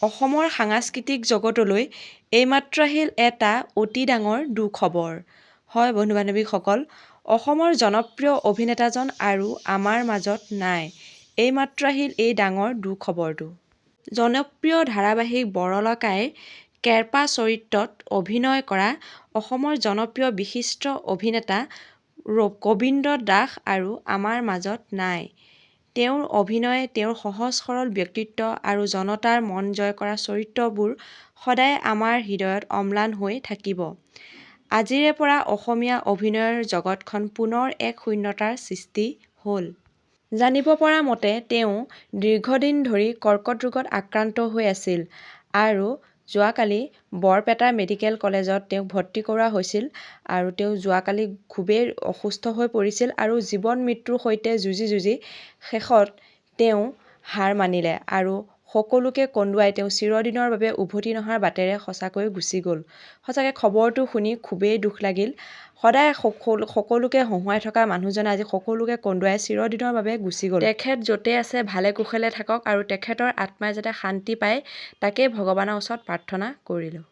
অসমৰ সাংস্কৃতিক জগতলৈ এইমাত্ৰ আহিল এটা অতি ডাঙৰ দুখবৰ। হয় বন্ধু-বান্ধৱীসকল, অসমৰ জনপ্ৰিয় অভিনেতাজন আৰু আমাৰ মাজত নাই। এইমাত্ৰ আহিল এই ডাঙৰ দুখবৰটো। জনপ্ৰিয় ধাৰাবাহিক বৰলকাই কেৰপা চৰিত্ৰত অভিনয় কৰা অসমৰ জনপ্ৰিয় বিশিষ্ট অভিনেতা গোবিন্দ দাস আৰু আমাৰ মাজত নাই। তেওঁৰ অভিনয়, তেওঁৰ সহজ-সৰল ব্যক্তিত্ব আৰু জনতাৰ মন জয় কৰা চৰিত্ৰবোৰ সদায় আমাৰ হৃদয়ত অম্লান হৈ থাকিব। আজিৰে পৰা অসমীয়া অভিনয়ৰ জগতখন পুনৰ এক শূন্যতাৰ সৃষ্টি হ'ল। জানিব পৰা মতে তেওঁ দীৰ্ঘদিন ধৰি কৰ্কট ৰোগত আক্ৰান্ত হৈ আছিল আৰু যোৱাকালি বৰপেটা মেডিকেল কলেজত তেওঁক ভৰ্তি কৰোৱা হৈছিল আৰু তেওঁ যোৱাকালি খুবেই অসুস্থ হৈ পৰিছিল আৰু জীৱন-মৃত্যুৰ সৈতে যুঁজি শেষত তেওঁ হাৰ মানিলে আৰু সকলোকে কন্দুৱাই তেওঁ চিৰদিনৰ বাবে উভতি নহাৰ বাটেৰে সঁচাকৈ গুচি গ'ল। সঁচাকৈ খবৰটো শুনি খুবেই দুখ লাগিল। সদায় সকলোকে হহুৱাই থকা মানুহজনে আজি সকলোকে কন্দুৱাই চিৰদিনৰ বাবে গুচি গ'ল। তেখেত য'তে আছে ভালে কুশলে থাকক আৰু তেখেতৰ আত্মাই যাতে শান্তি পায় তাকেই ভগৱানৰ ওচৰত প্ৰাৰ্থনা কৰিলোঁ।